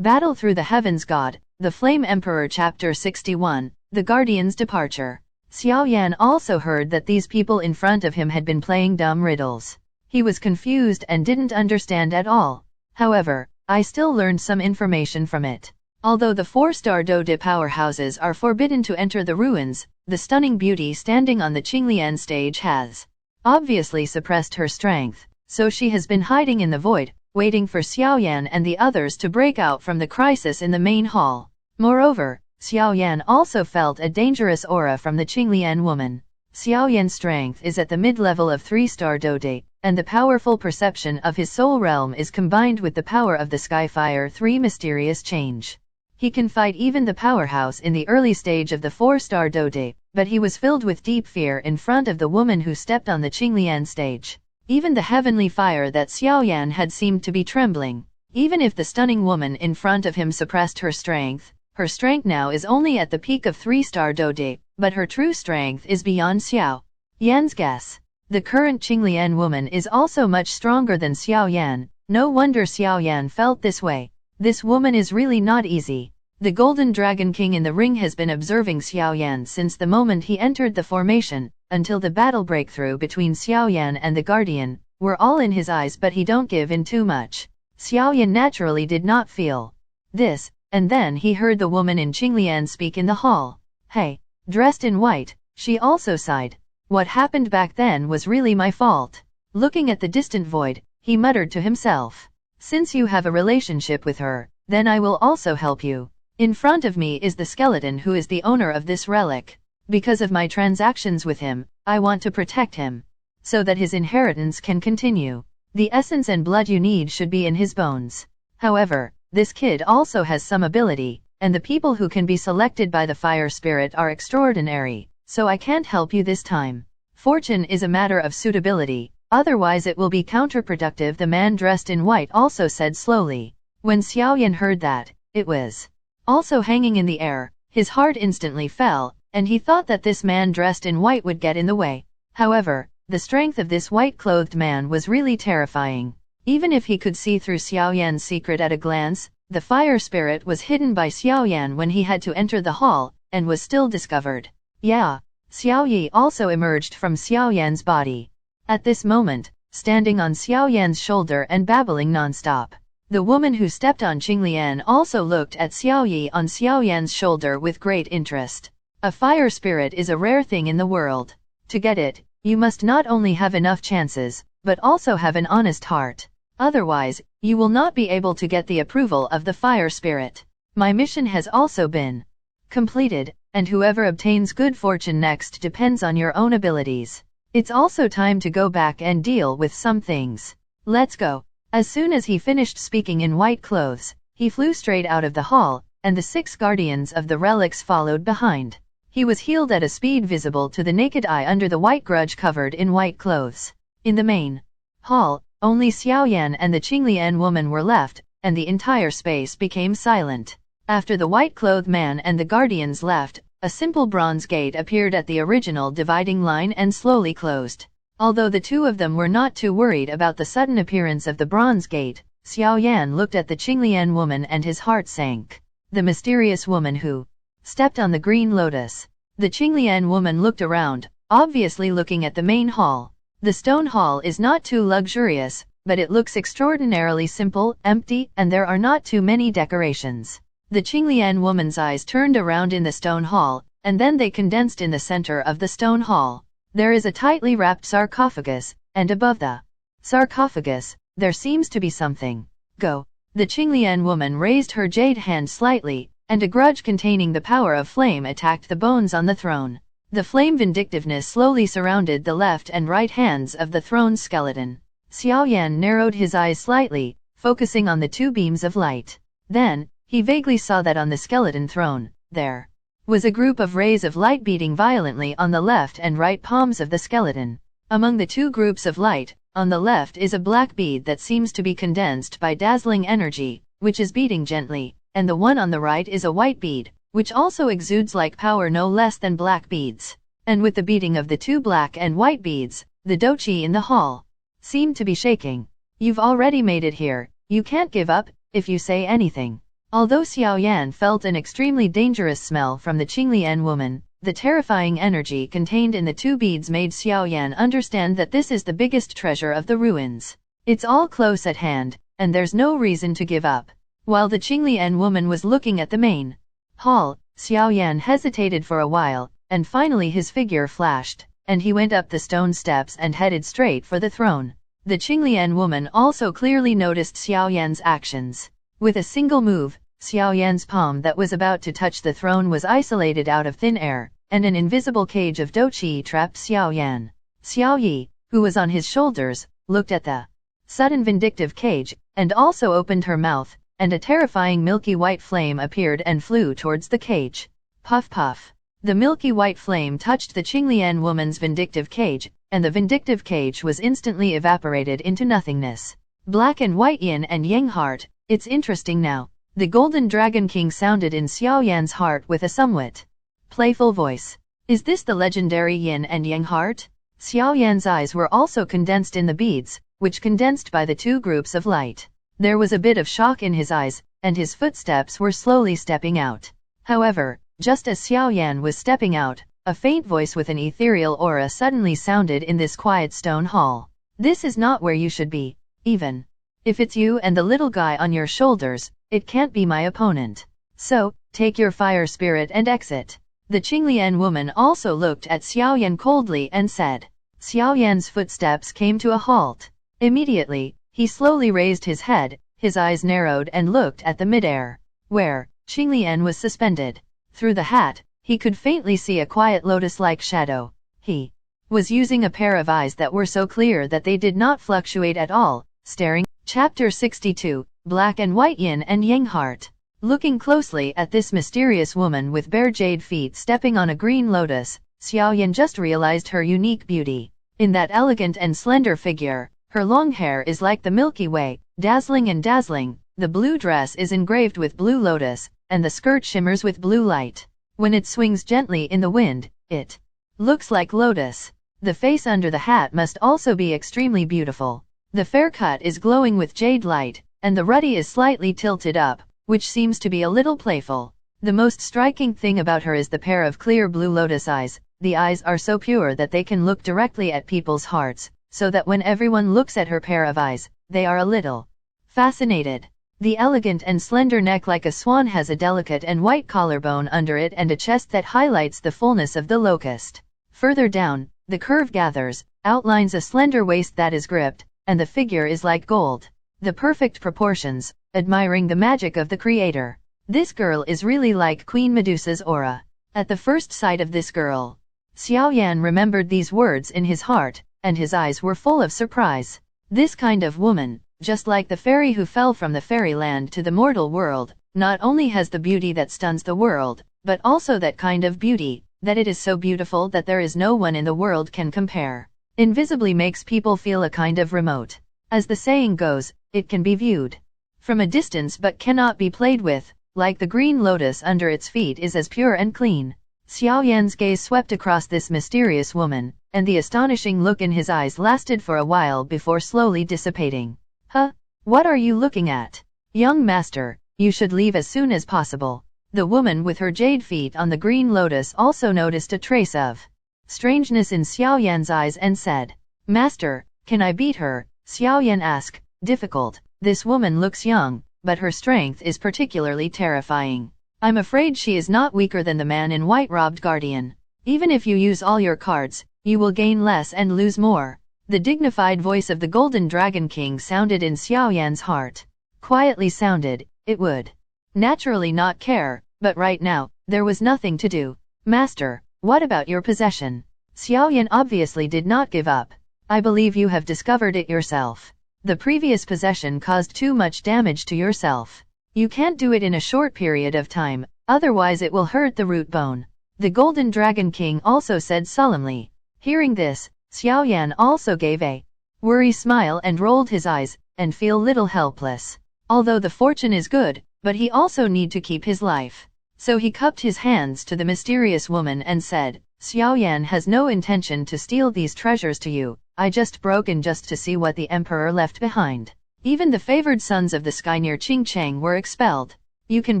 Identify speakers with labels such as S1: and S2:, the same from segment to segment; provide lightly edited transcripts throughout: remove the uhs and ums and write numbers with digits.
S1: Battle Through the Heavens God, the Flame Emperor Chapter 61, The Guardian's Departure. Xiao Yan also heard that these people in front of him had been playing dumb riddles. He was confused and didn't understand at all. However, I still learned some information from it. Although the 4-star Dode powerhouses are forbidden to enter the ruins, the stunning beauty standing on the Qinglian stage has obviously suppressed her strength, so she has been hiding in the void, waiting for Xiao Yan and the others to break out from the crisis in the main hall. Moreover, Xiao Yan also felt a dangerous aura from the Qinglian woman. Xiao Yan's strength is at the mid-level of 3-star Dode, and the powerful perception of his soul realm is combined with the power of the Skyfire 3 mysterious change. He can fight even the powerhouse in the early stage of the 4-star Dode, but he was filled with deep fear in front of the woman who stepped on the Qinglian stage. Even the heavenly fire that Xiao Yan had seemed to be trembling. Even if the stunning woman in front of him suppressed her strength now is only at the peak of 3-star Dode, but her true strength is beyond Xiao Yan's guess. The current Qinglian woman is also much stronger than Xiao Yan. No wonder Xiao Yan felt this way. This woman is really not easy. The Golden Dragon King in the ring has been observing Xiao Yan since the moment he entered the formation, until the battle breakthrough between Xiao Yan and the Guardian, were all in his eyes, but he don't give in too much. Xiao Yan naturally did not feel this, and then he heard the woman in Qinglian speak in the hall. Hey, dressed in white, she also sighed. What happened back then was really my fault. Looking at the distant void, he muttered to himself. Since you have a relationship with her, then I will also help you. In front of me is the skeleton who is the owner of this relic. Because of my transactions with him, I want to protect him, so that his inheritance can continue. The essence and blood you need should be in his bones. However, this kid also has some ability, and the people who can be selected by the fire spirit are extraordinary, so I can't help you this time. Fortune is a matter of suitability, otherwise it will be counterproductive, the man dressed in white also said slowly. When Xiao Yan heard that, it was also hanging in the air, his heart instantly fell, and he thought that this man dressed in white would get in the way. However, the strength of this white-clothed man was really terrifying. Even if he could see through Xiao Yan's secret at a glance, the fire spirit was hidden by Xiao Yan when he had to enter the hall, and was still discovered. Yeah. Xiao Yi also emerged from Xiao Yan's body. At this moment, standing on Xiao Yan's shoulder and babbling non-stop. The woman who stepped on Qinglian also looked at Xiao Yi on Xiao Yan's shoulder with great interest. A fire spirit is a rare thing in the world. To get it, you must not only have enough chances, but also have an honest heart. Otherwise, you will not be able to get the approval of the fire spirit. My mission has also been completed, and whoever obtains good fortune next depends on your own abilities. It's also time to go back and deal with some things. Let's go. As soon as he finished speaking in white clothes, he flew straight out of the hall, and the 6 guardians of the relics followed behind. He was healed at a speed visible to the naked eye under the white grudge covered in white clothes. In the main hall, only Xiao Yan and the Qinglian woman were left, and the entire space became silent. After the white-clothed man and the guardians left, a simple bronze gate appeared at the original dividing line and slowly closed. Although the two of them were not too worried about the sudden appearance of the bronze gate, Xiao Yan looked at the Qinglian woman and his heart sank. The mysterious woman who stepped on the green lotus. The Qinglian woman looked around, obviously looking at the main hall. The stone hall is not too luxurious, but it looks extraordinarily simple, empty, and there are not too many decorations. The Qinglian woman's eyes turned around in the stone hall, and then they condensed in the center of the stone hall. There is a tightly wrapped sarcophagus, and above the sarcophagus, there seems to be something. Go. The Qinglian woman raised her jade hand slightly, and a grudge containing the power of flame attacked the bones on the throne. The flame vindictiveness slowly surrounded the left and right hands of the throne's skeleton. Xiao Yan narrowed his eyes slightly, focusing on the 2 beams of light. Then, he vaguely saw that on the skeleton throne, there was a group of rays of light beating violently on the left and right palms of the skeleton. Among the 2 groups of light, on the left is a black bead that seems to be condensed by dazzling energy, which is beating gently, and the one on the right is a white bead, which also exudes like power no less than black beads. And with the beating of the 2 black and white beads, the doqi in the hall seemed to be shaking. You've already made it here, you can't give up, if you say anything. Although Xiaoyan felt an extremely dangerous smell from the Qinglian woman, the terrifying energy contained in the 2 beads made Xiaoyan understand that this is the biggest treasure of the ruins. It's all close at hand, and there's no reason to give up. While the Qinglian woman was looking at the main hall, Xiaoyan hesitated for a while, and finally his figure flashed, and he went up the stone steps and headed straight for the throne. The Qinglian woman also clearly noticed Xiaoyan's actions. With a single move, Xiaoyan's palm that was about to touch the throne was isolated out of thin air, and an invisible cage of douqi trapped Xiaoyan. Xiao Yi, who was on his shoulders, looked at the sudden vindictive cage, and also opened her mouth, and a terrifying milky white flame appeared and flew towards the cage. Puff puff. The milky white flame touched the Qinglian woman's vindictive cage, and the vindictive cage was instantly evaporated into nothingness. Black and white yin and yang heart. It's interesting now. The Golden Dragon King sounded in Xiaoyan's heart with a somewhat playful voice. Is this the legendary yin and yang heart? Xiaoyan's eyes were also condensed in the beads, which condensed by the 2 groups of light. There was a bit of shock in his eyes, and his footsteps were slowly stepping out. However, just as Xiaoyan was stepping out, a faint voice with an ethereal aura suddenly sounded in this quiet stone hall. This is not where you should be. Even if it's you and the little guy on your shoulders, it can't be my opponent. So, take your fire spirit and exit. The Qinglian woman also looked at Xiaoyan coldly and said. Xiaoyan's footsteps came to a halt. Immediately, he slowly raised his head, his eyes narrowed and looked at the midair, where Qinglian was suspended. Through the hat, he could faintly see a quiet lotus-like shadow. He was using a pair of eyes that were so clear that they did not fluctuate at all, staring. Chapter 62, Black and White Yin and Yang Heart. Looking closely at this mysterious woman with bare jade feet stepping on a green lotus, Xiaoyan just realized her unique beauty. In that elegant and slender figure, her long hair is like the Milky Way, dazzling and dazzling, the blue dress is engraved with blue lotus, and the skirt shimmers with blue light. When it swings gently in the wind, it looks like lotus. The face under the hat must also be extremely beautiful. The fair cut is glowing with jade light, and the ruddy is slightly tilted up, which seems to be a little playful. The most striking thing about her is the pair of clear blue lotus eyes. The eyes are so pure that they can look directly at people's hearts, so that when everyone looks at her pair of eyes, they are a little fascinated. The elegant and slender neck like a swan has a delicate and white collarbone under it and a chest that highlights the fullness of the locust. Further down, the curve gathers, outlines a slender waist that is gripped, and the figure is like gold. The perfect proportions, admiring the magic of the creator. This girl is really like Queen Medusa's aura. At the first sight of this girl, Xiaoyan remembered these words in his heart, and his eyes were full of surprise. This kind of woman, just like the fairy who fell from the fairyland to the mortal world, not only has the beauty that stuns the world, but also that kind of beauty, that it is so beautiful that there is no one in the world can compare. Invisibly makes people feel a kind of remote. As the saying goes, it can be viewed from a distance but cannot be played with, like the green lotus under its feet is as pure and clean. Xiaoyan's gaze swept across this mysterious woman, and the astonishing look in his eyes lasted for a while before slowly dissipating. Huh? What are you looking at? Young master, you should leave as soon as possible. The woman with her jade feet on the green lotus also noticed a trace of strangeness in Xiaoyan's eyes and said, Master, can I beat her? Xiaoyan asked, difficult. This woman looks young, but her strength is particularly terrifying. I'm afraid she is not weaker than the man in white-robed guardian. Even if you use all your cards, you will gain less and lose more. The dignified voice of the Golden Dragon King sounded in Xiaoyan's heart. Quietly sounded, it would naturally not care, but right now, there was nothing to do. Master, what about your possession? Xiaoyan obviously did not give up. I believe you have discovered it yourself. The previous possession caused too much damage to yourself. You can't do it in a short period of time, otherwise it will hurt the root bone. The Golden Dragon King also said solemnly. Hearing this, Xiaoyan also gave a worried smile and rolled his eyes, and feel little helpless. Although the fortune is good, but he also need to keep his life. So he cupped his hands to the mysterious woman and said, Xiaoyan has no intention to steal these treasures to you. I just broke in just to see what the emperor left behind. Even the favored sons of the sky near Qingcheng were expelled. You can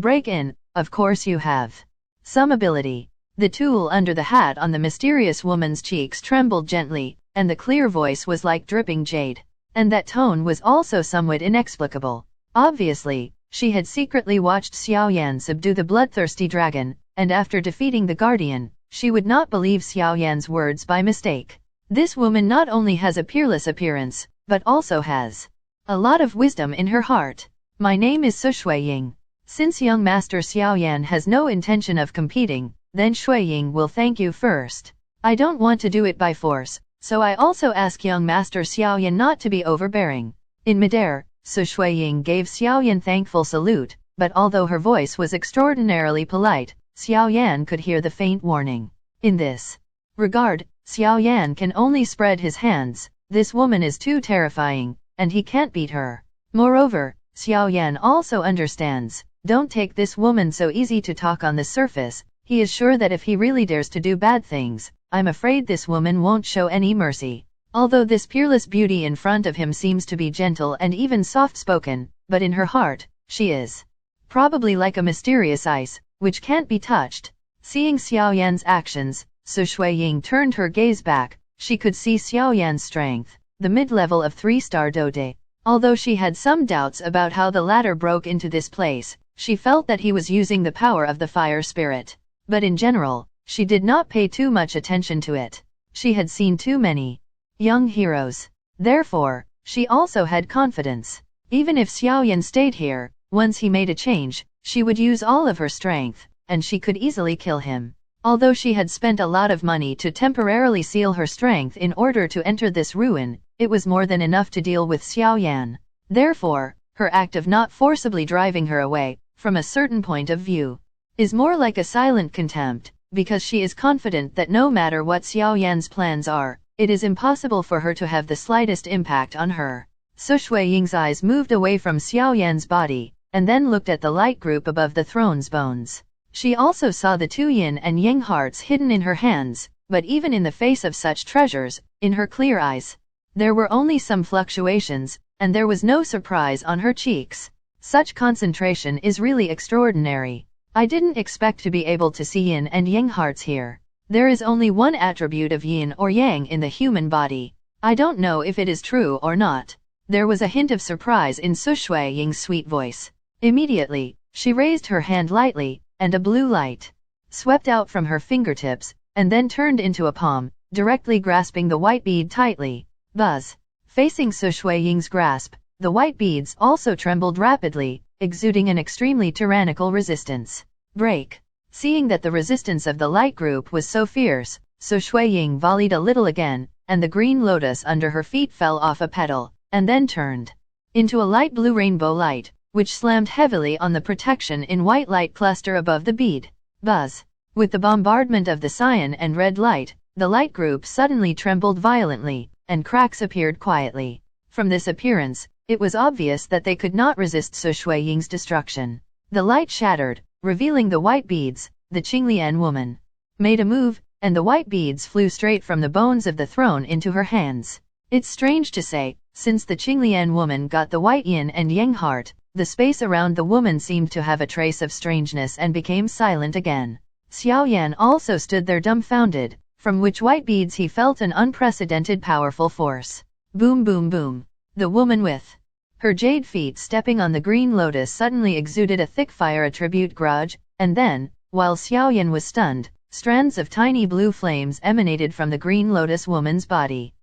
S1: break in, of course you have some ability. The tool under the hat on the mysterious woman's cheeks trembled gently, and the clear voice was like dripping jade. And that tone was also somewhat inexplicable. Obviously, she had secretly watched Xiao Yan subdue the bloodthirsty dragon, and after defeating the guardian, she would not believe Xiao Yan's words by mistake. This woman not only has a peerless appearance, but also has a lot of wisdom in her heart. My name is Su Shuiying. Since young master Xiao Yan has no intention of competing, then Shuiying will thank you first. I don't want to do it by force, so I also ask young master Xiao Yan not to be overbearing. In midair, Su Shuiying gave Xiao Yan thankful salute, but although her voice was extraordinarily polite, Xiao Yan could hear the faint warning. In this regard, Xiao Yan can only spread his hands. This woman is too terrifying, and he can't beat her. Moreover, Xiao Yan also understands, don't take this woman so easy to talk on the surface. He is sure that if he really dares to do bad things, I'm afraid this woman won't show any mercy. Although this peerless beauty in front of him seems to be gentle and even soft-spoken, but in her heart, she is probably like a mysterious ice, which can't be touched. Seeing Xiao Yan's actions, Su Shuiying turned her gaze back. She could see Xiao Yan's strength, the mid-level of 3-star Dode. Although she had some doubts about how the latter broke into this place, she felt that he was using the power of the fire spirit. But in general, she did not pay too much attention to it. She had seen too many young heroes. Therefore, she also had confidence. Even if Xiao Yan stayed here, once he made a change, she would use all of her strength, and she could easily kill him. Although she had spent a lot of money to temporarily seal her strength in order to enter this ruin, it was more than enough to deal with Xiao Yan. Therefore, her act of not forcibly driving her away, from a certain point of view, is more like a silent contempt, because she is confident that no matter what Xiao Yan's plans are, it is impossible for her to have the slightest impact on her. Su Shuiying's eyes moved away from Xiao Yan's body, and then looked at the light group above the throne's bones. She also saw the 2 yin and yang hearts hidden in her hands, but even in the face of such treasures, in her clear eyes, there were only some fluctuations, and there was no surprise on her cheeks. Such concentration is really extraordinary. I didn't expect to be able to see yin and yang hearts here. There is only one attribute of yin or yang in the human body. I don't know if it is true or not. There was a hint of surprise in Su Shuiying's sweet voice. Immediately, she raised her hand lightly, and a blue light swept out from her fingertips, and then turned into a palm, directly grasping the white bead tightly. Buzz. Facing Su Shuiying's grasp, the white beads also trembled rapidly, exuding an extremely tyrannical resistance. Break. Seeing that the resistance of the light group was so fierce, Su Shuiying volleyed a little again, and the green lotus under her feet fell off a petal, and then turned into a light blue rainbow light, which slammed heavily on the protection in white light cluster above the bead. Buzz. With the bombardment of the cyan and red light, the light group suddenly trembled violently, and cracks appeared quietly. From this appearance, it was obvious that they could not resist Su Shuiying's destruction. The light shattered, revealing the white beads. The Qinglian woman made a move, and the white beads flew straight from the bones of the throne into her hands. It's strange to say, since the Qinglian woman got the white yin and yang heart, the space around the woman seemed to have a trace of strangeness and became silent again. Xiao Yan also stood there dumbfounded, from which white beads he felt an unprecedented powerful force. Boom boom boom. The woman with her jade feet stepping on the green lotus suddenly exuded a thick fire attribute grudge, and then, while Xiao Yan was stunned, strands of tiny blue flames emanated from the green lotus woman's body.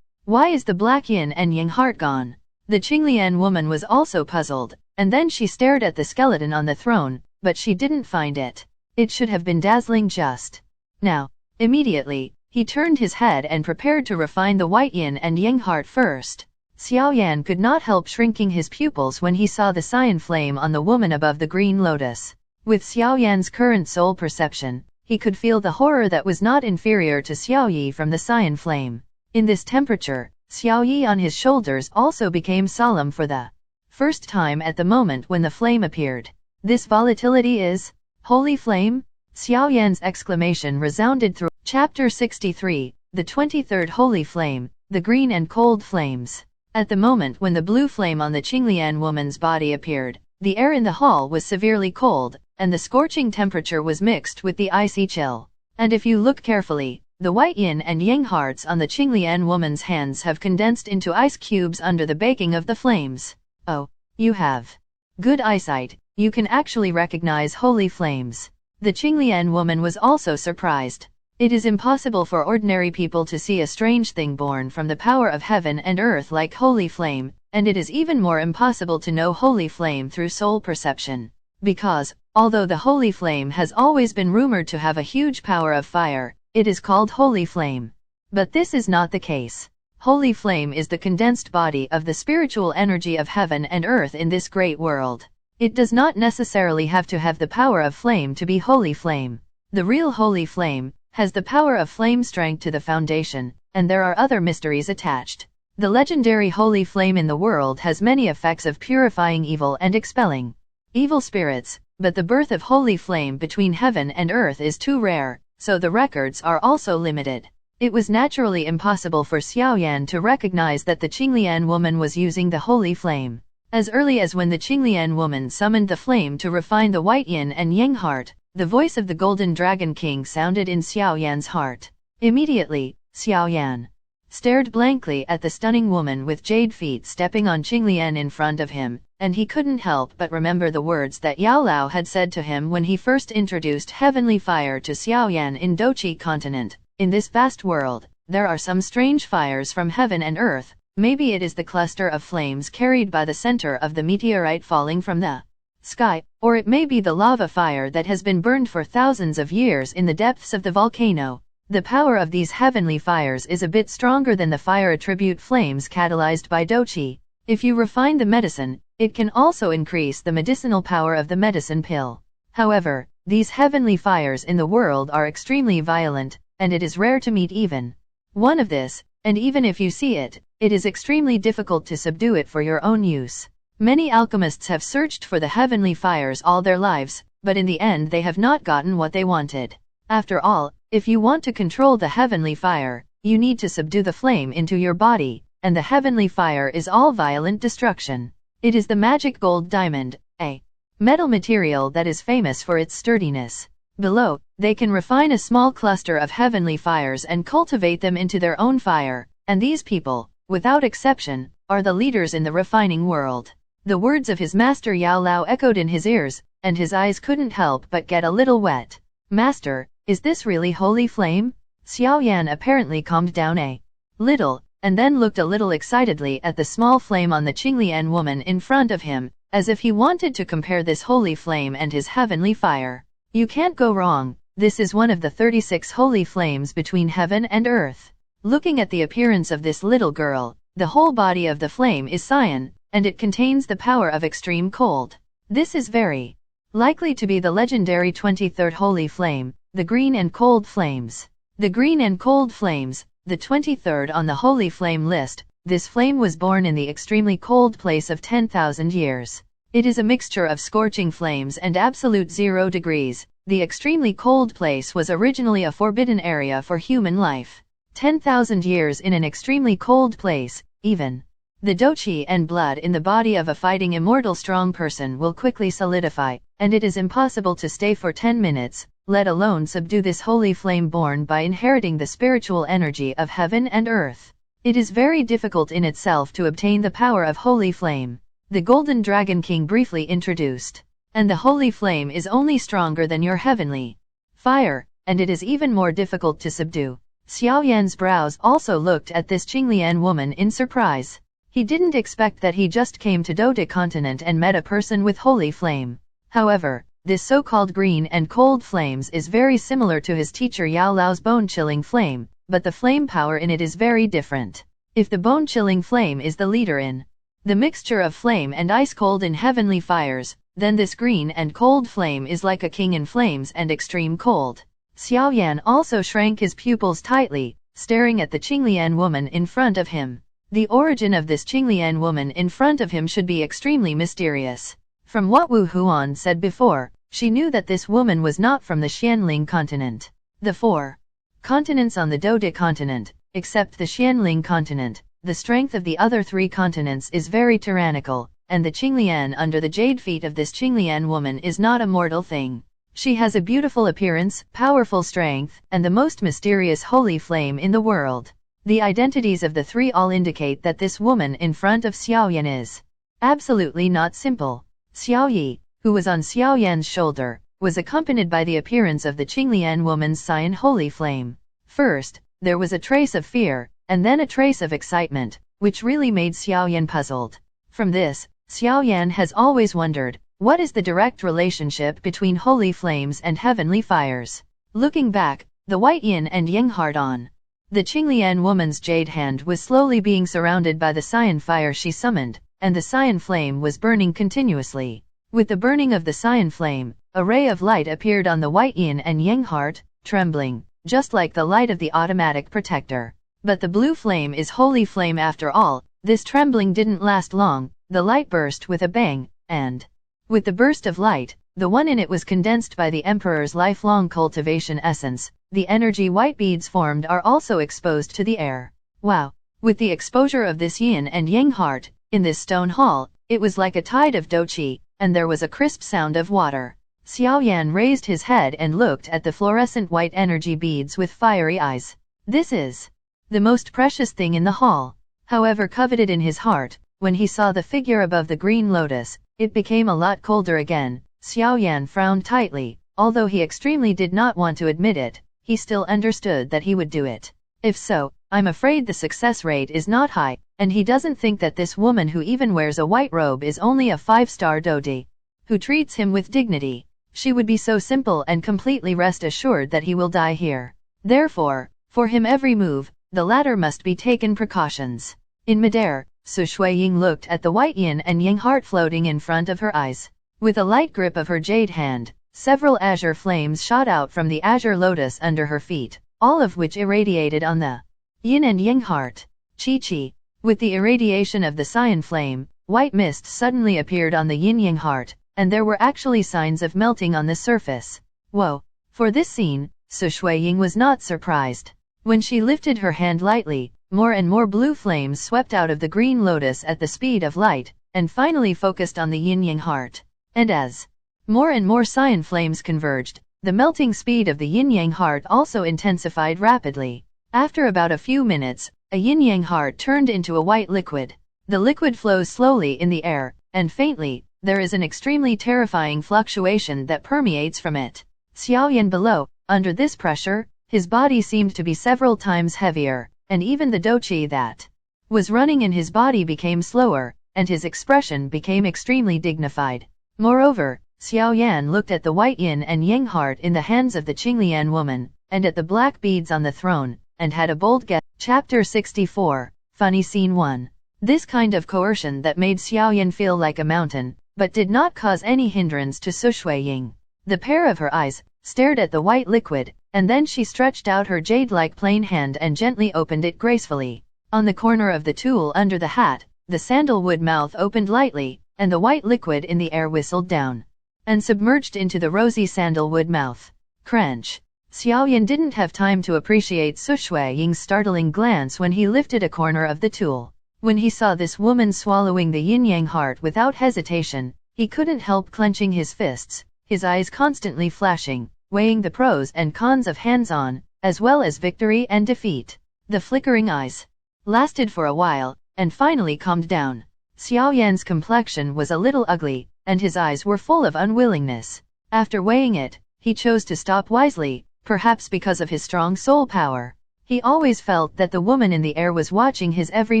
S1: Why is the black yin and yang heart gone? The Qinglian woman was also puzzled, and then she stared at the skeleton on the throne, but she didn't find it. It should have been dazzling just now. Immediately, he turned his head and prepared to refine the white yin and yang heart first. Xiao Yan could not help shrinking his pupils when he saw the cyan flame on the woman above the green lotus. With Xiao Yan's current soul perception, he could feel the horror that was not inferior to Xiao Yi from the cyan flame. In this temperature, Xiao Yi on his shoulders also became solemn for the first time at the moment when the flame appeared. This volatility is holy flame? Xiao Yan's exclamation resounded through. Chapter 63, the 23rd Holy Flame, the Green and Cold Flames. At the moment when the blue flame on the Qinglian woman's body appeared, The air in the hall was severely cold, and the scorching temperature was mixed with the icy chill. And if you look carefully, the white yin and yang hearts on the Qinglian woman's hands have condensed into ice cubes under the baking of the flames. Oh, you have good eyesight, you can actually recognize holy flames. The Qinglian woman was also surprised. It is impossible for ordinary people to see a strange thing born from the power of heaven and earth like holy flame, and it is even more impossible to know holy flame through soul perception. Because, although the holy flame has always been rumored to have a huge power of fire, it is called holy flame. But this is not the case. Holy flame is the condensed body of the spiritual energy of heaven and earth in this great world. It does not necessarily have to have the power of flame to be holy flame. The real holy flame has the power of flame strength to the foundation, and there are other mysteries attached. The legendary holy flame in the world has many effects of purifying evil and expelling evil spirits, but the birth of holy flame between heaven and earth is too rare, so the records are also limited. It was naturally impossible for Xiaoyan to recognize that the Qinglian woman was using the holy flame. As early as when the Qinglian woman summoned the flame to refine the white yin and yang heart, the voice of the Golden Dragon King sounded in Xiaoyan's heart. Immediately, Xiaoyan stared blankly at the stunning woman with jade feet stepping on Qinglian in front of him, and he couldn't help but remember the words that Yao Lao had said to him when he first introduced heavenly fire to Xiaoyan in Douqi continent. In this vast world, there are some strange fires from heaven and earth. Maybe it is the cluster of flames carried by the center of the meteorite falling from the sky, or it may be the lava fire that has been burned for thousands of years in the depths of the volcano. The power of these heavenly fires is a bit stronger than the fire attribute flames catalyzed by Douqi. If you refine the medicine, it can also increase the medicinal power of the medicine pill. However, these heavenly fires in the world are extremely violent, and it is rare to meet even one of this, and even if you see it, it is extremely difficult to subdue it for your own use. Many alchemists have searched for the heavenly fires all their lives, but in the end they have not gotten what they wanted. After all, if you want to control the heavenly fire, you need to subdue the flame into your body, and the heavenly fire is all violent destruction. It is the magic gold diamond, a metal material that is famous for its sturdiness. Below, they can refine a small cluster of heavenly fires and cultivate them into their own fire, and these people, without exception, are the leaders in the refining world. The words of his master Yao Lao echoed in his ears, and his eyes couldn't help but get a little wet. Master, is this really holy flame? Xiaoyan apparently calmed down a little, and then looked a little excitedly at the small flame on the Qinglian woman in front of him, as if he wanted to compare this holy flame and his heavenly fire. You can't go wrong, this is one of the 36 holy flames between heaven and earth. Looking at the appearance of this little girl, the whole body of the flame is cyan, and it contains the power of extreme cold. This is very likely to be the legendary 23rd holy flame, the green and cold flames. The green and cold flames, the 23rd on the holy flame list, this flame was born in the extremely cold place of 10,000 years. It is a mixture of scorching flames and absolute 0 degrees. The extremely cold place was originally a forbidden area for human life. 10,000 years in an extremely cold place, even the douqi and blood in the body of a fighting immortal strong person will quickly solidify, and it is impossible to stay for 10 minutes, let alone subdue this holy flame born by inheriting the spiritual energy of heaven and earth. It is very difficult in itself to obtain the power of holy flame. The Golden Dragon King briefly introduced. And the holy flame is only stronger than your heavenly fire, and it is even more difficult to subdue. Xiaoyan's brows also looked at this Qinglian woman in surprise. He didn't expect that he just came to Douqi continent and met a person with holy flame. However, this so-called green and cold flames is very similar to his teacher Yao Lao's bone-chilling flame, but the flame power in it is very different. If the bone-chilling flame is the leader in the mixture of flame and ice-cold in heavenly fires, then this green and cold flame is like a king in flames and extreme cold. Xiaoyan also shrank his pupils tightly, staring at the Qinglian woman in front of him. The origin of this Qinglian woman in front of him should be extremely mysterious. From what Wu Huan said before, she knew that this woman was not from the Qianling continent. The 4 continents on the Douqi continent, except the Qianling continent, the strength of the other 3 continents is very tyrannical, and the Qinglian under the jade feet of this Qinglian woman is not a mortal thing. She has a beautiful appearance, powerful strength, and the most mysterious holy flame in the world. The identities of the three all indicate that this woman in front of Xiaoyan is absolutely not simple. Xiao Yi, who was on Xiaoyan's shoulder, was accompanied by the appearance of the Qinglian woman's cyan holy flame. First, there was a trace of fear, and then a trace of excitement, which really made Xiaoyan puzzled. From this, Xiaoyan has always wondered, what is the direct relationship between holy flames and heavenly fires? Looking back, the white yin and yang heart on the Qinglian woman's jade hand was slowly being surrounded by the cyan fire she summoned, and the cyan flame was burning continuously. With the burning of the cyan flame, a ray of light appeared on the white yin and yang heart, trembling, just like the light of the automatic protector. But the blue flame is holy flame after all. This trembling didn't last long, the light burst with a bang, and with the burst of light, the one in it was condensed by the Emperor's lifelong cultivation essence. The energy white beads formed are also exposed to the air. Wow! With the exposure of this yin and yang heart, in this stone hall, it was like a tide of douqi, and there was a crisp sound of water. Xiaoyan raised his head and looked at the fluorescent white energy beads with fiery eyes. This is the most precious thing in the hall. However coveted in his heart, when he saw the figure above the green lotus, it became a lot colder again. Xiaoyan frowned tightly. Although he extremely did not want to admit it, he still understood that he would do it. If so, I'm afraid the success rate is not high, and he doesn't think that this woman who even wears a white robe is only a 5-star doji, who treats him with dignity. She would be so simple and completely rest assured that he will die here. Therefore, for him every move, the latter must be taken precautions. In midair, Su Shuiying looked at the white yin and yang heart floating in front of her eyes. With a light grip of her jade hand, several azure flames shot out from the azure lotus under her feet, all of which irradiated on the yin and yang heart. Chi-chi. With the irradiation of the cyan flame, white mist suddenly appeared on the yin-yang heart, and there were actually signs of melting on the surface. Whoa! For this scene, Su Shuiying was not surprised. When she lifted her hand lightly, more and more blue flames swept out of the green lotus at the speed of light, and finally focused on the yin-yang heart. And as more and more cyan flames converged, the melting speed of the yin-yang heart also intensified rapidly. After about a few minutes, a yin-yang heart turned into a white liquid. The liquid flows slowly in the air, and faintly, there is an extremely terrifying fluctuation that permeates from it. Xiaoyan below, under this pressure, his body seemed to be several times heavier, and even the douqi that was running in his body became slower, and his expression became extremely dignified. Moreover, Xiaoyan looked at the white yin and yang heart in the hands of the Qinglian woman, and at the black beads on the throne, and had a bold guess. Chapter 64, Funny Scene 1. This kind of coercion that made Xiaoyan feel like a mountain, but did not cause any hindrance to Su Shuiying. The pair of her eyes stared at the white liquid, and then she stretched out her jade-like plain hand and gently opened it gracefully. On the corner of the tool under the hat, the sandalwood mouth opened lightly, and the white liquid in the air whistled down and submerged into the rosy sandalwood mouth. Crunch. Xiaoyan didn't have time to appreciate Su Shuiying's startling glance when he lifted a corner of the tool. When he saw this woman swallowing the yin-yang heart without hesitation, he couldn't help clenching his fists, his eyes constantly flashing, weighing the pros and cons of hands-on, as well as victory and defeat. The flickering eyes lasted for a while, and finally calmed down. Xiaoyan's complexion was a little ugly, and his eyes were full of unwillingness. After weighing it, he chose to stop wisely, perhaps because of his strong soul power. He always felt that the woman in the air was watching his every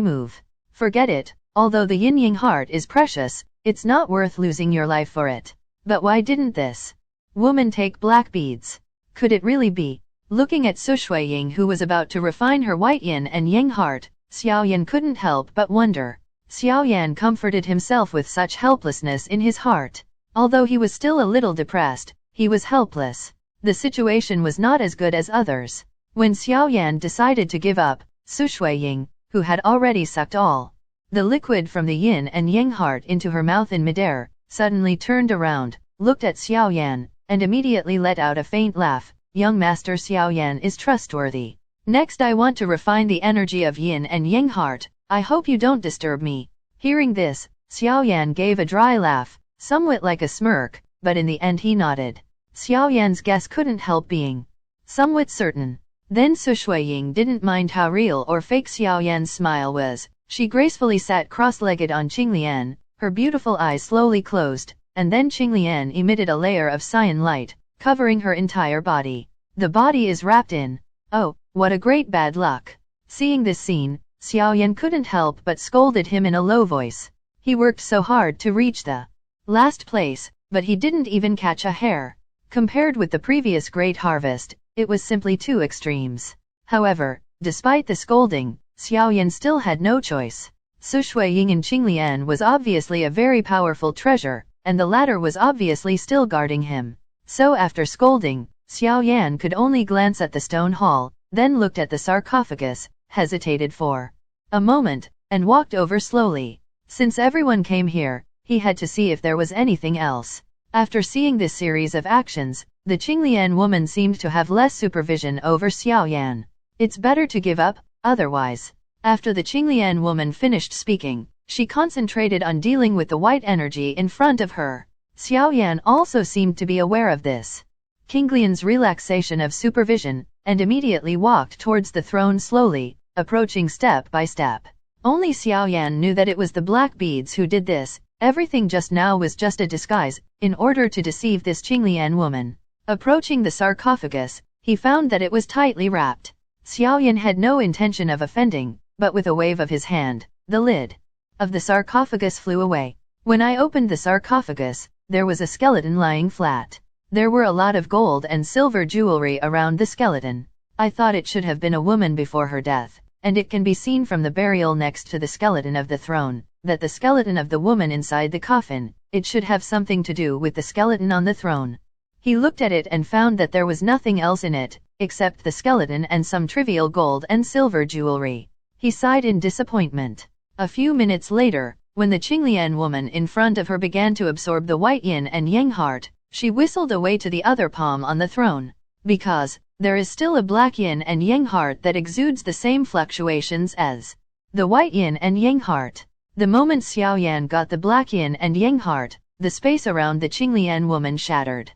S1: move. Forget it, although the yin-yang heart is precious, it's not worth losing your life for it. But why didn't this woman take black beads? Could it really be? Looking at Su Shuiying, who was about to refine her white yin and yang heart, Xiaoyan couldn't help but wonder. Xiaoyan comforted himself with such helplessness in his heart. Although he was still a little depressed, he was helpless. The situation was not as good as others. When Xiaoyan decided to give up, Su Shuiying, who had already sucked all the liquid from the yin and yang heart into her mouth in midair, suddenly turned around, looked at Xiaoyan, and immediately let out a faint laugh. Young Master Xiaoyan is trustworthy. Next I want to refine the energy of yin and yang heart. I hope you don't disturb me. Hearing this, Xiaoyan gave a dry laugh, somewhat like a smirk, but in the end he nodded. Xiaoyan's guess couldn't help being somewhat certain. Then Su Shuiying didn't mind how real or fake Xiaoyan's smile was. She gracefully sat cross-legged on Qinglian, her beautiful eyes slowly closed, and then Qinglian emitted a layer of cyan light, covering her entire body. The body is wrapped in. Oh, what a great bad luck. Seeing this scene, Xiaoyan couldn't help but scolded him in a low voice. He worked so hard to reach the last place, but he didn't even catch a hair. Compared with the previous great harvest, it was simply two extremes. However, despite the scolding, Xiaoyan still had no choice. Su Shuiying and Qinglian was obviously a very powerful treasure, and the latter was obviously still guarding him. So after scolding, Xiaoyan could only glance at the stone hall, then looked at the sarcophagus, hesitated for a moment, and walked over slowly. Since everyone came here, he had to see if there was anything else. After seeing this series of actions, the Qinglian woman seemed to have less supervision over Xiaoyan. It's better to give up, otherwise. After the Qinglian woman finished speaking, she concentrated on dealing with the white energy in front of her. Xiaoyan also seemed to be aware of this. Qinglian's relaxation of supervision, and immediately walked towards the throne slowly, approaching step by step. Only Xiaoyan knew that it was the black beads who did this. Everything just now was just a disguise, in order to deceive this Qinglian woman. Approaching the sarcophagus, he found that it was tightly wrapped. Xiaoyan had no intention of offending, but with a wave of his hand, the lid of the sarcophagus flew away. When I opened the sarcophagus, there was a skeleton lying flat. There were a lot of gold and silver jewelry around the skeleton. I thought it should have been a woman before her death, and it can be seen from the burial next to the skeleton of the throne, that the skeleton of the woman inside the coffin, it should have something to do with the skeleton on the throne. He looked at it and found that there was nothing else in it, except the skeleton and some trivial gold and silver jewelry. He sighed in disappointment. A few minutes later, when the Qinglian woman in front of her began to absorb the white yin and yang heart, she whistled away to the other palm on the throne. Because there is still a black yin and yang heart that exudes the same fluctuations as the white yin and yang heart. The moment Xiaoyan got the black yin and yang heart, the space around the Qinglian woman shattered.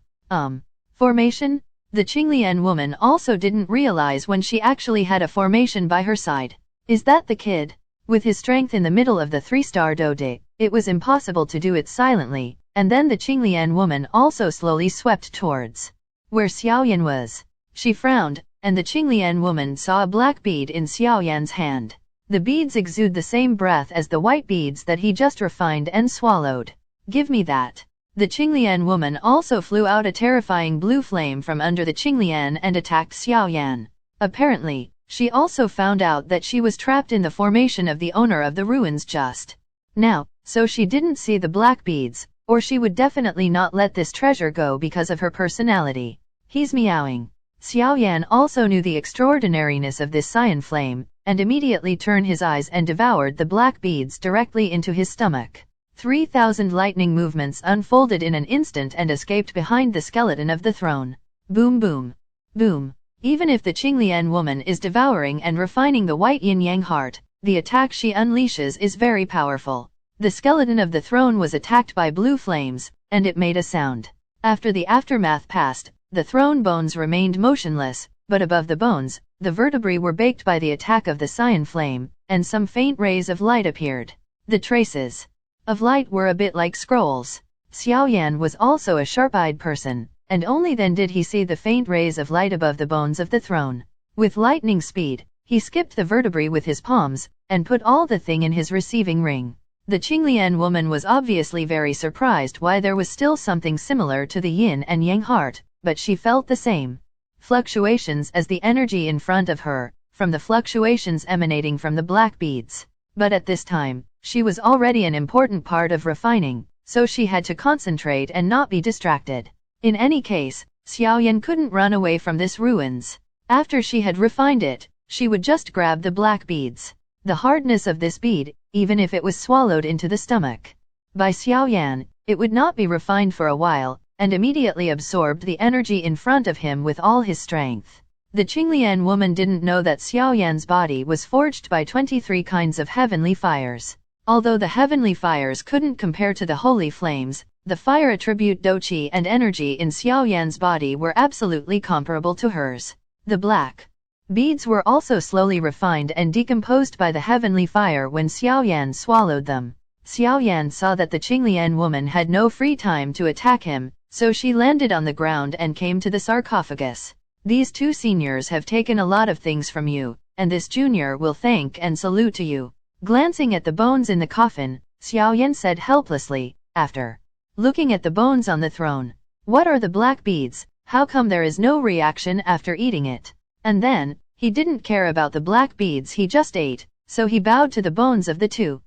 S1: Formation? The Qinglian woman also didn't realize when she actually had a formation by her side. Is that the kid? With his strength in the middle of the 3-star Dode, it was impossible to do it silently, and then the Qinglian woman also slowly swept towards where Xiaoyan was. She frowned, and the Qinglian woman saw a black bead in Xiaoyan's hand. The beads exude the same breath as the white beads that he just refined and swallowed. Give me that. The Qinglian woman also flew out a terrifying blue flame from under the Qinglian and attacked Xiaoyan. Apparently, she also found out that she was trapped in the formation of the owner of the ruins just now, so she didn't see the black beads, or she would definitely not let this treasure go because of her personality. He's meowing. Xiaoyan also knew the extraordinariness of this cyan flame, and immediately turned his eyes and devoured the black beads directly into his stomach. 3,000 lightning movements unfolded in an instant and escaped behind the skeleton of the throne. Boom boom. Boom. Even if the Qinglian woman is devouring and refining the white yin-yang heart, the attack she unleashes is very powerful. The skeleton of the throne was attacked by blue flames, and it made a sound. After the aftermath passed, the throne bones remained motionless, but above the bones, the vertebrae were baked by the attack of the cyan flame, and some faint rays of light appeared. The traces of light were a bit like scrolls. Xiaoyan was also a sharp-eyed person, and only then did he see the faint rays of light above the bones of the throne. With lightning speed, he skipped the vertebrae with his palms, and put all the thing in his receiving ring. The Qinglian woman was obviously very surprised why there was still something similar to the yin and yang heart, but she felt the same fluctuations as the energy in front of her, from the fluctuations emanating from the black beads. But at this time, she was already an important part of refining, so she had to concentrate and not be distracted. In any case, Xiaoyan couldn't run away from this ruins. After she had refined it, she would just grab the black beads. The hardness of this bead, even if it was swallowed into the stomach by Xiaoyan, it would not be refined for a while, and immediately absorbed the energy in front of him with all his strength. The Qinglian woman didn't know that Xiaoyan's body was forged by 23 kinds of heavenly fires. Although the heavenly fires couldn't compare to the holy flames, the fire attribute doqi and energy in Xiaoyan's body were absolutely comparable to hers. The black beads were also slowly refined and decomposed by the heavenly fire when Xiaoyan swallowed them. Xiaoyan saw that the Qinglian woman had no free time to attack him, so she landed on the ground and came to the sarcophagus. These two seniors have taken a lot of things from you, and this junior will thank and salute to you. Glancing at the bones in the coffin, Xiaoyan said helplessly, after looking at the bones on the throne. What are the black beads? How come there is no reaction after eating it? And then, he didn't care about the black beads he just ate, so he bowed to the bones of the two.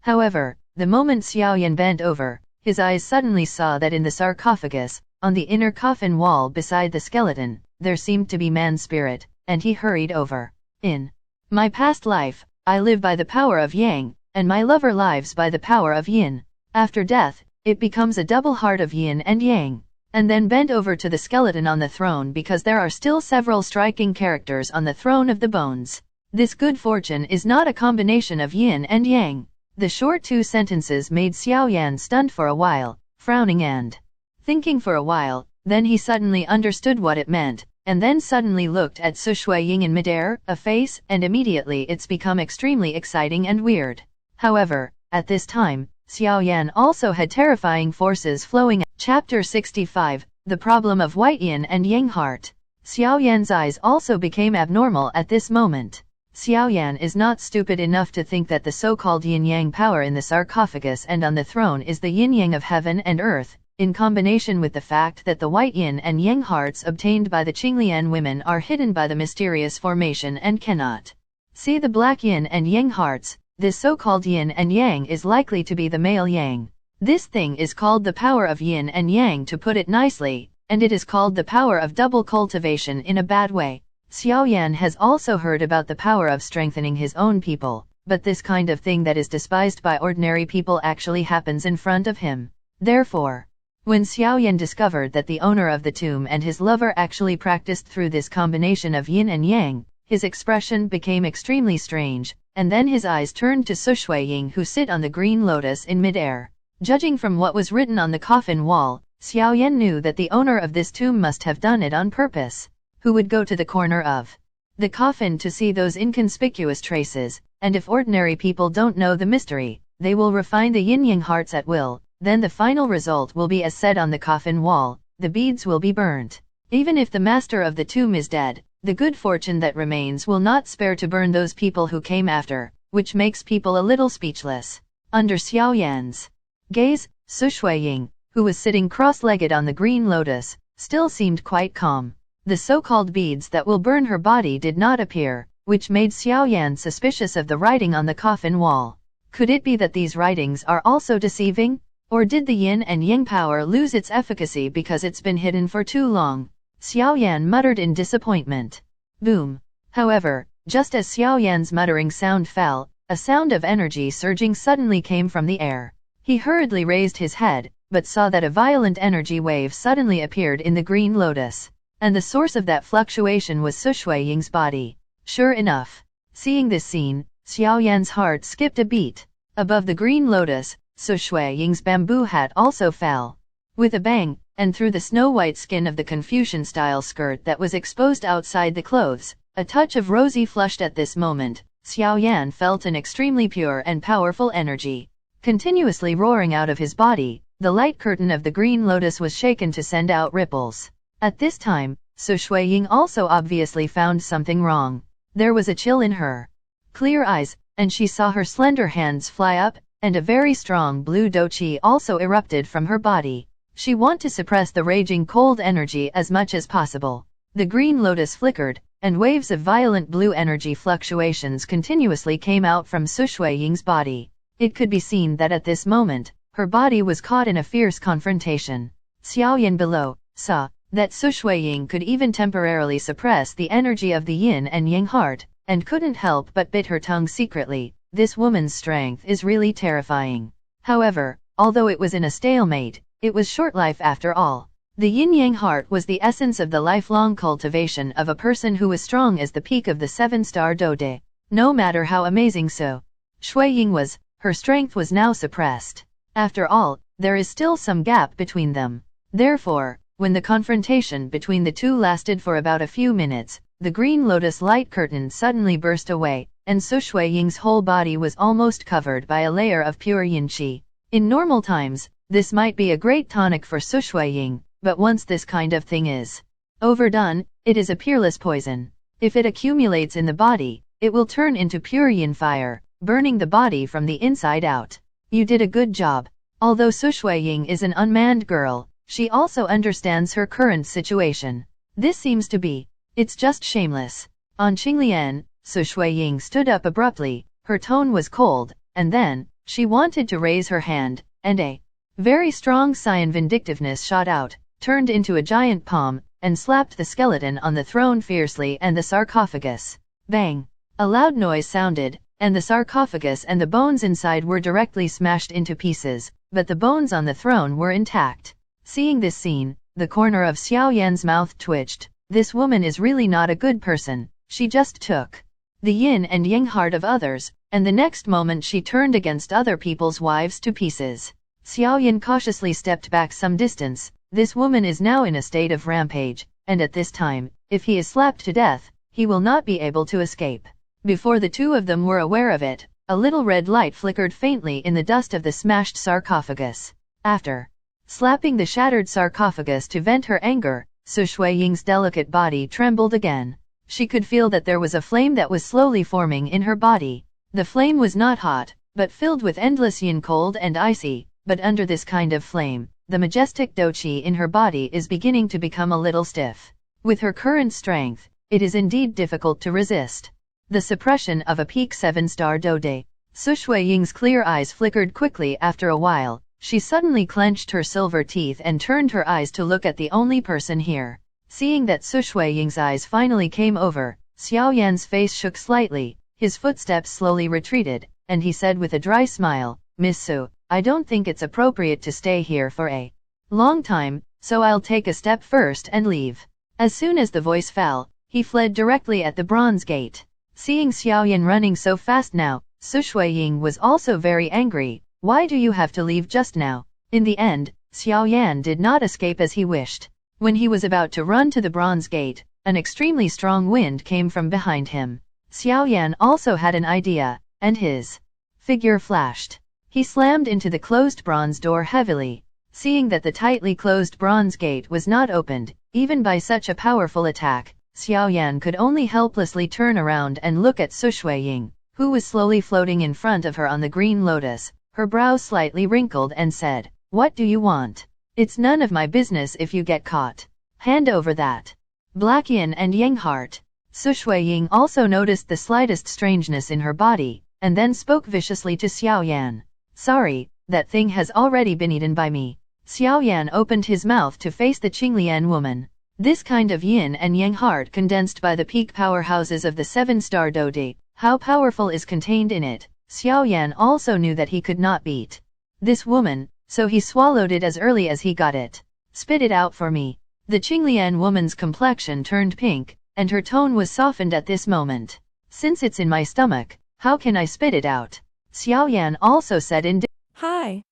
S1: However, the moment Xiaoyan bent over, his eyes suddenly saw that in the sarcophagus, on the inner coffin wall beside the skeleton, there seemed to be man's spirit, and he hurried over. In my past life, I live by the power of Yang, and my lover lives by the power of Yin. After death, it becomes a double heart of Yin and Yang. And then bent over to the skeleton on the throne because there are still several striking characters on the throne of the bones. This good fortune is not a combination of Yin and Yang. The short two sentences made Xiaoyan stunned for a while, frowning and thinking for a while, then he suddenly understood what it meant, and then suddenly looked at Su Shuiying in midair, a face, and immediately it's become extremely exciting and weird. However, at this time, Xiaoyan also had terrifying forces flowing. Chapter 65, The Problem of White Yin and Yang Heart. Xiaoyan's eyes also became abnormal at this moment. Xiaoyan is not stupid enough to think that the so-called Yin Yang power in the sarcophagus and on the throne is the Yin Yang of heaven and earth, in combination with the fact that the white Yin and Yang hearts obtained by the Qinglian women are hidden by the mysterious formation and cannot see the black Yin and Yang hearts. This so-called Yin and Yang is likely to be the male Yang. This thing is called the power of Yin and Yang to put it nicely, and it is called the power of double cultivation in a bad way. Xiaoyan has also heard about the power of strengthening his own people, but this kind of thing that is despised by ordinary people actually happens in front of him. Therefore, when Xiaoyan discovered that the owner of the tomb and his lover actually practiced through this combination of Yin and Yang, his expression became extremely strange, and then his eyes turned to Su Shuiying who sit on the green lotus in midair. Judging from what was written on the coffin wall, Xiaoyan knew that the owner of this tomb must have done it on purpose. Who would go to the corner of the coffin to see those inconspicuous traces, and if ordinary people don't know the mystery, they will refine the yin-yang hearts at will, then the final result will be as said on the coffin wall, the beads will be burnt. Even if the master of the tomb is dead, the good fortune that remains will not spare to burn those people who came after, which makes people a little speechless. Under Xiaoyan's gaze, Su Shuiying, who was sitting cross-legged on the green lotus, still seemed quite calm. The so-called beads that will burn her body did not appear, which made Xiaoyan suspicious of the writing on the coffin wall. Could it be that these writings are also deceiving? Or did the yin and yang power lose its efficacy because it's been hidden for too long? Xiaoyan muttered in disappointment. Boom. However, just as Xiaoyan's muttering sound fell, a sound of energy surging suddenly came from the air. He hurriedly raised his head, but saw that a violent energy wave suddenly appeared in the green lotus. And the source of that fluctuation was Su Shuiying's body. Sure enough. Seeing this scene, Xiaoyan's heart skipped a beat. Above the green lotus, Su Shuiying's bamboo hat also fell. With a bang, and through the snow-white skin of the Confucian-style skirt that was exposed outside the clothes, a touch of rosy flushed at this moment, Xiaoyan felt an extremely pure and powerful energy continuously roaring out of his body. The light curtain of the green lotus was shaken to send out ripples. At this time, Su Shuiying also obviously found something wrong. There was a chill in her clear eyes, and she saw her slender hands fly up, and a very strong blue doqi also erupted from her body. She wanted to suppress the raging cold energy as much as possible. The green lotus flickered, and waves of violent blue energy fluctuations continuously came out from Su Shuiying's body. It could be seen that at this moment, her body was caught in a fierce confrontation. Xiaoyan below saw that Su Shuiying could even temporarily suppress the energy of the yin and yang heart, and couldn't help but bit her tongue secretly. This woman's strength is really terrifying. However, although it was in a stalemate, it was short life after all. The yin-yang heart was the essence of the lifelong cultivation of a person who was strong as the peak of the 7-star Dode. No matter how amazing Su Shuiying was, her strength was now suppressed. After all, there is still some gap between them. Therefore, when the confrontation between the two lasted for about a few minutes, the green lotus light curtain suddenly burst away, and Su Shuiying's whole body was almost covered by a layer of pure yin qi. In normal times, this might be a great tonic for Su Shuiying, but once this kind of thing is overdone, it is a peerless poison. If it accumulates in the body, it will turn into pure yin fire, burning the body from the inside out. You did a good job. Although Su Shuiying is an unmanned girl, she also understands her current situation. This seems to be, it's just shameless. On Qinglian, Su Shuiying stood up abruptly, her tone was cold, and then, she wanted to raise her hand, and a very strong Saiyan vindictiveness shot out, turned into a giant palm, and slapped the skeleton on the throne fiercely and the sarcophagus. Bang! A loud noise sounded, and the sarcophagus and the bones inside were directly smashed into pieces, but the bones on the throne were intact. Seeing this scene, the corner of Xiao Yan's mouth twitched. This woman is really not a good person. She just took the yin and yang heart of others, and the next moment she turned against other people's wives to pieces. Xiao Yan cautiously stepped back some distance. This woman is now in a state of rampage, and at this time, if he is slapped to death, he will not be able to escape. Before the two of them were aware of it, a little red light flickered faintly in the dust of the smashed sarcophagus. After slapping the shattered sarcophagus to vent her anger, Su Shuiying's delicate body trembled again. She could feel that there was a flame that was slowly forming in her body. The flame was not hot, but filled with endless yin, cold and icy, but under this kind of flame, the majestic douqi in her body is beginning to become a little stiff. With her current strength, it is indeed difficult to resist. The suppression of a peak 7-star dode. Su Shuiying's clear eyes flickered quickly after a while. She suddenly clenched her silver teeth and turned her eyes to look at the only person here. Seeing that Su Shuiying's eyes finally came over, Xiao Yan's face shook slightly, his footsteps slowly retreated, and he said with a dry smile, "Miss Su, I don't think it's appropriate to stay here for a long time, so I'll take a step first and leave." As soon as the voice fell, he fled directly at the bronze gate. Seeing Xiao Yan running so fast now, Su Shuiying was also very angry. Why do you have to leave just now? In the end, Xiao Yan did not escape as he wished. When he was about to run to the bronze gate, an extremely strong wind came from behind him. Xiao Yan also had an idea, and his figure flashed. He slammed into the closed bronze door heavily. Seeing that the tightly closed bronze gate was not opened, even by such a powerful attack, Xiao Yan could only helplessly turn around and look at Su Shuiying, who was slowly floating in front of her on the green lotus. Her brows slightly wrinkled and said, "What do you want? It's none of my business if you get caught. Hand over that black yin and yang heart." Su Shuiying also noticed the slightest strangeness in her body, and then spoke viciously to Xiao Yan. "Sorry, that thing has already been eaten by me." Xiao Yan opened his mouth to face the Qinglian woman. This kind of yin and yang heart condensed by the peak powerhouses of the 7-star dode, how powerful is contained in it. Xiao Yan also knew that he could not beat this woman, so he swallowed it as early as he got it. "Spit it out for me." The Qinglian woman's complexion turned pink, and her tone was softened at this moment. "Since it's in my stomach, how can I spit it out?" Xiao Yan also said in
S2: Hi.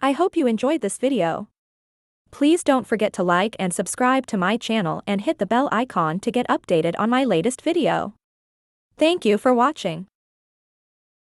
S2: I hope you enjoyed this video. Please don't forget to like and subscribe to my channel and hit the bell icon to get updated on my latest video. Thank you for watching.